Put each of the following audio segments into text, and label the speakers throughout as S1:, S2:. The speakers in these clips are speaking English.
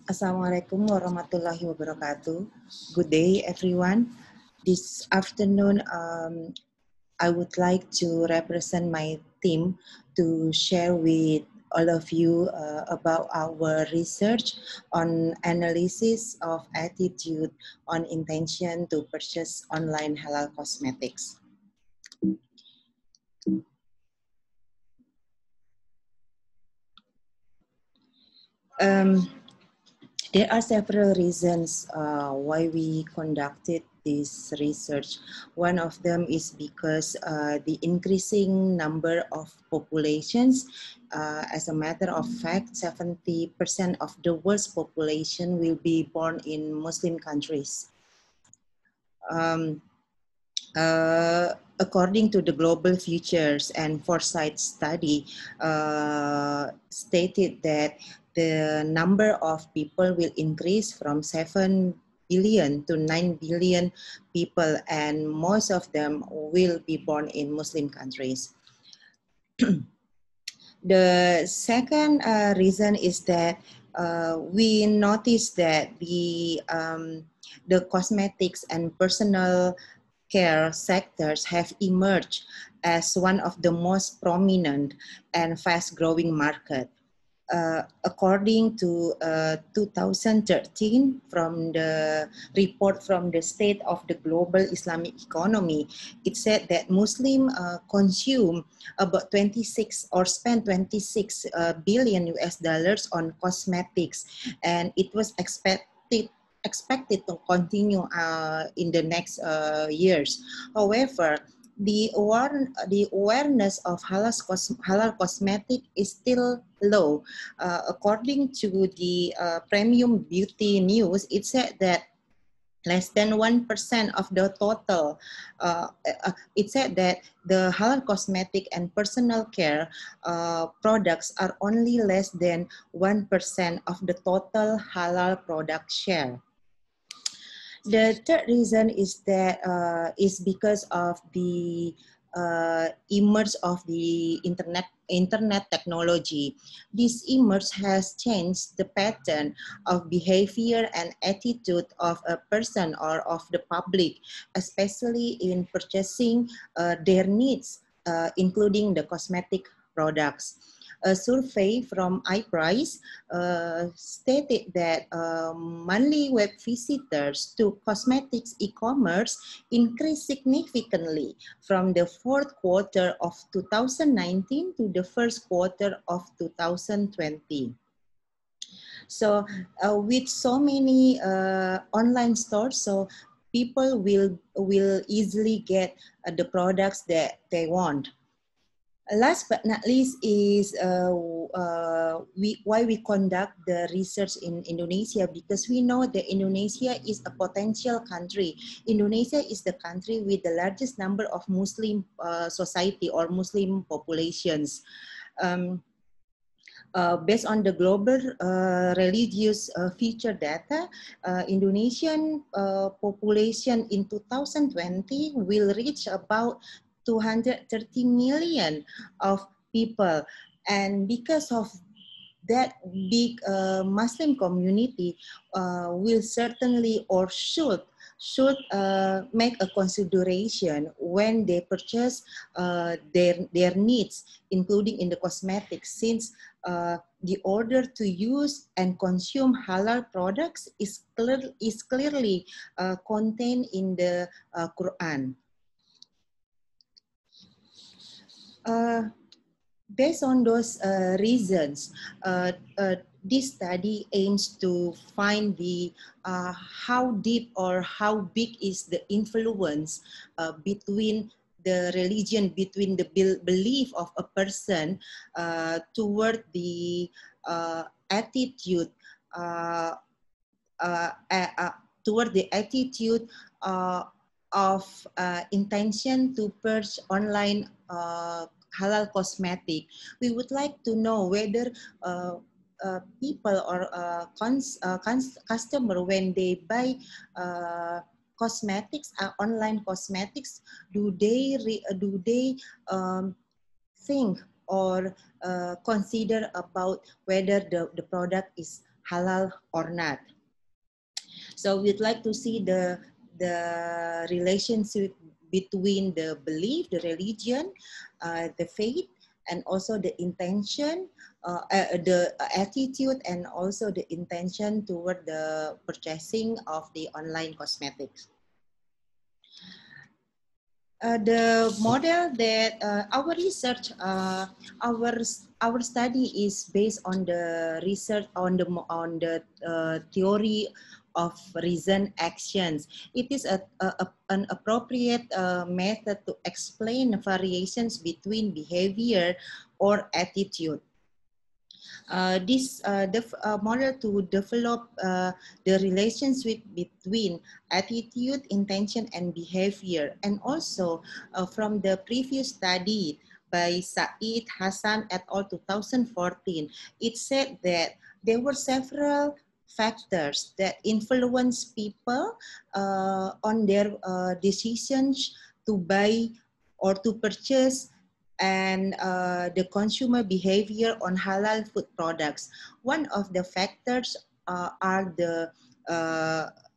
S1: Assalamualaikum warahmatullahi wabarakatuh. Good day, everyone. This afternoon, I would like to represent my team to share with all of you about our research on analysis of attitude on intention to purchase online halal cosmetics. There are several reasons why we conducted this research. One of them is because the increasing number of populations, as a matter of fact, 70% of the world's population will be born in Muslim countries. According to the Global Futures and Foresight study, stated that the number of people will increase from 7 billion to 9 billion people, and most of them will be born in Muslim countries. The second reason is that we noticed that the cosmetics and personal care sectors have emerged as one of the most prominent and fast-growing market. According to 2013, from the report from the State of the Global Islamic Economy, it said that Muslims consume about 26 or spend 26 billion US dollars on cosmetics, and it was expected to continue in the next years. However, the awareness of halal cosmetic is still low. According to the Premium Beauty News, it said that less than 1% of the total. It said that the halal cosmetic and personal care products are only less than 1% of the total halal product share. The third reason is that is because of the emerge of the internet technology. This emerge has changed the pattern of behavior and attitude of a person or of the public, especially in purchasing their needs, including the cosmetic products. A survey from iPrice stated that monthly web visitors to cosmetics e-commerce increased significantly from the fourth quarter of 2019 to the first quarter of 2020. So with so many online stores, so people will easily get the products that they want. Last but not least is why we conduct the research in Indonesia, because we know that Indonesia is a potential country. Indonesia is the country with the largest number of Muslim society or Muslim populations. Based on the global religious feature data, Indonesian population in 2020 will reach about 230 million of people. And because of that big Muslim community will certainly or should make a consideration when they purchase their needs, including in the cosmetics, since the order to use and consume halal products is clearly contained in the Quran. Based on those reasons, this study aims to find the how deep or how big is the influence between the religion, between the belief of a person toward the attitude toward the attitude of intention to purchase online halal cosmetic. We would like to know whether people or customer, when they buy cosmetics, online cosmetics, do they think or consider about whether the product is halal or not. So we'd like to see the relationship between the belief, the religion, the faith, and also the intention, the attitude, and also the intention toward the purchasing of the online cosmetics. The model that our research, our study is based on the research on the theory of reason actions. It is an appropriate method to explain variations between behavior or attitude. This model to develop the relationship between attitude, intention, and behavior. And also from the previous study by Said Hassan et al. 2014, it said that there were several factors that influence people on their decisions to buy or to purchase and the consumer behavior on halal food products. One of the factors are the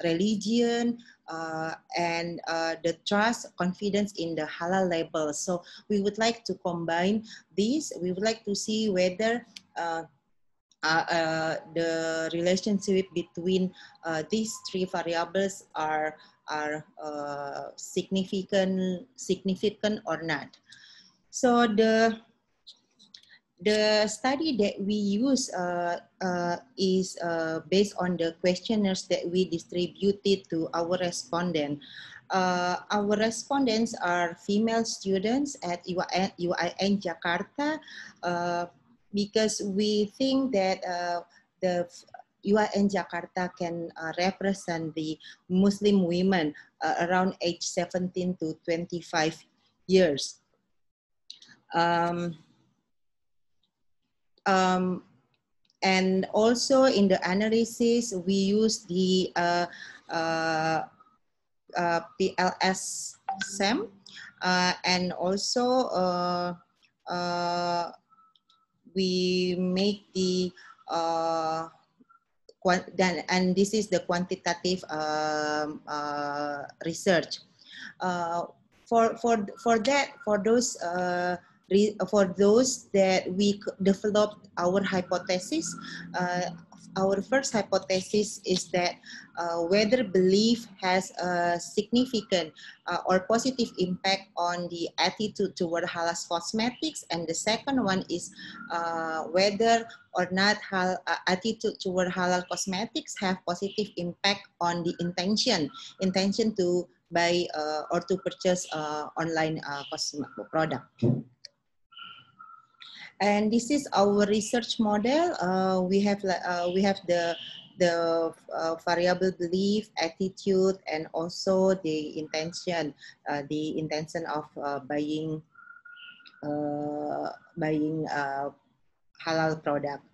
S1: religion and the trust, confidence in the halal label. So we would like to combine these. We would like to see whether the relationship between these three variables are significant or not. So the study that we use is based on the questionnaires that we distributed to our respondents. Our respondents are female students at UIN Jakarta because we think that the UIN Jakarta can represent the Muslim women around age 17 to 25 years. And also in the analysis, we use the PLS-SEM and also we make the and this is the quantitative research. For those that we developed our hypothesis, our first hypothesis is that whether belief has a significant or positive impact on the attitude toward halal cosmetics, and the second one is whether or not attitude toward halal cosmetics have positive impact on the intention to buy or to purchase online cosmetic product. And this is our research model. We have the variable belief, attitude, and also the intention of buying halal product.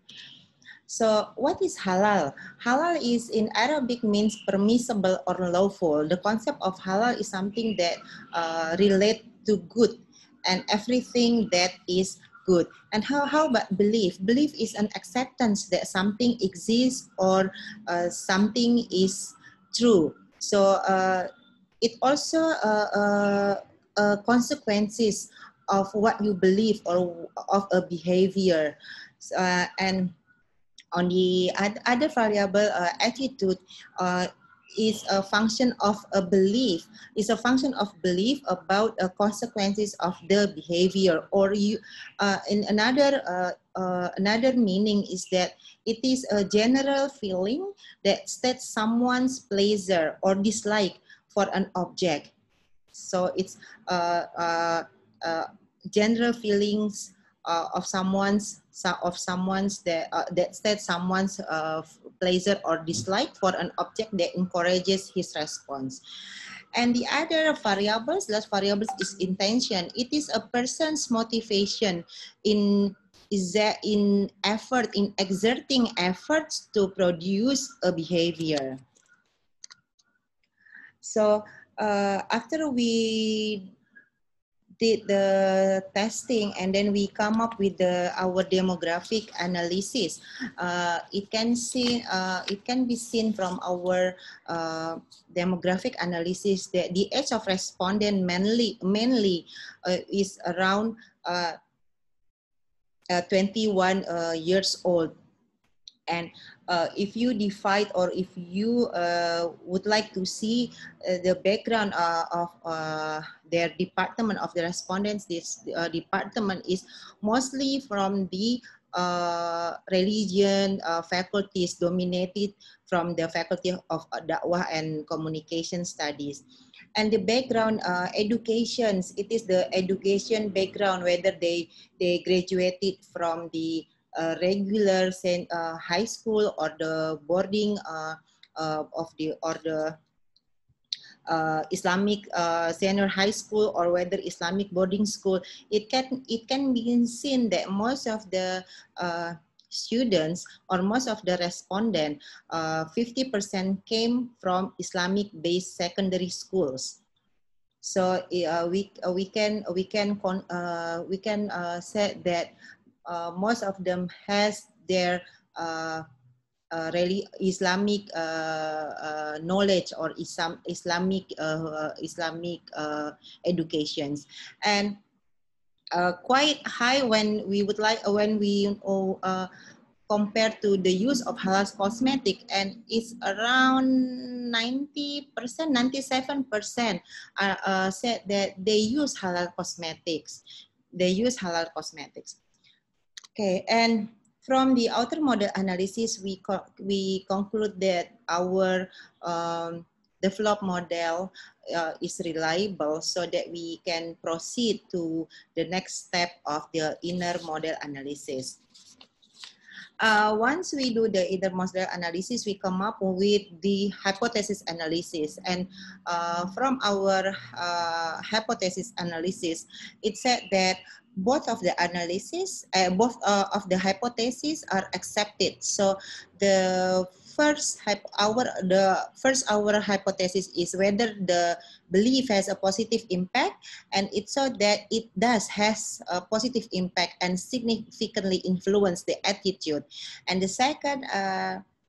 S1: So what is halal? Halal is in Arabic means permissible or lawful. The concept of halal is something that relate to good and everything that is good. And how about belief? Belief is an acceptance that something exists or something is true. So it also consequences of what you believe or of a behavior. And on the other variable, attitude is a function of a belief. It's a function of belief about consequences of the behavior. Or you, in another meaning is that it is a general feeling that states someone's pleasure or dislike for an object. So it's general feelings of someone's that states someone's pleasure or dislike for an object that encourages his response. And the other variables, last variables, is intention. It is a person's motivation in exerting efforts to produce a behavior. So after we did the testing, and then we come up with our demographic analysis. It can be seen from our demographic analysis that the age of respondent mainly is around 21 years old. And if you divide, or if you would like to see the background of their department of the respondents, this department is mostly from the religion faculties, dominated from the faculty of Dakwah and Communication Studies. And the background educations, it is the education background, whether they graduated from the regular high school or the boarding Islamic senior high school, or whether Islamic boarding school. It can be seen that most of the students, or most of the respondent, 50% came from Islamic-based secondary schools. So we can say that most of them has their really Islamic knowledge, or Islamic educations, and quite high when we compare to the use of halal cosmetic, and it's around 90%, 97% said that they use halal cosmetics. Okay, and from the outer model analysis, we conclude that our developed model is reliable, so that we can proceed to the next step of the inner model analysis. Once we do the inner model analysis, we come up with the hypothesis analysis. And from our hypothesis analysis, it said that both of the analysis, both of the hypotheses are accepted. So the first our hypothesis is whether the belief has a positive impact, and it saw that it does has a positive impact and significantly influence the attitude. And the second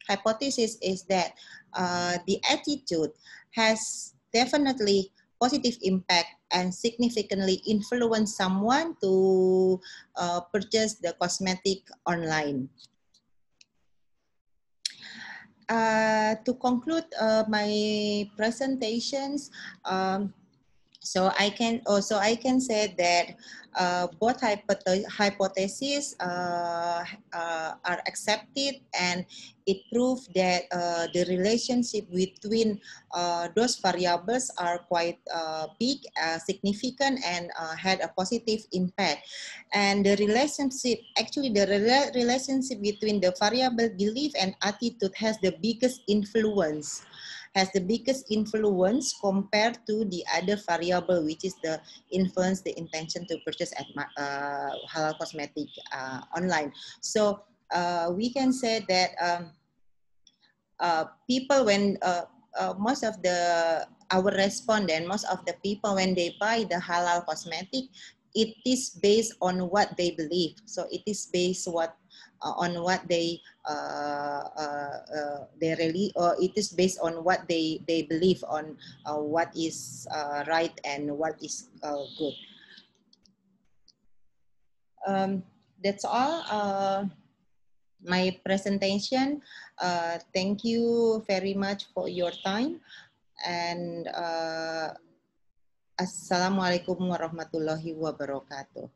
S1: hypothesis is that the attitude has definitely positive impact and significantly influence someone to purchase the cosmetic online. To conclude my presentations, so I can say that both hypotheses are accepted, and it proved that the relationship between those variables are quite big, significant, and had a positive impact. And the relationship between the variable belief and attitude has the biggest influence. Compared to the other variable, which is the influence, the intention to purchase at halal cosmetic online. So we can say that people, when most of our respondent, most of the people, when they buy the halal cosmetic, it is based on what they believe. So it is based on what they really, or it is based on what they believe on what is right and what is good. That's all my presentation. Thank you very much for your time, and Assalamualaikum warahmatullahi wabarakatuh.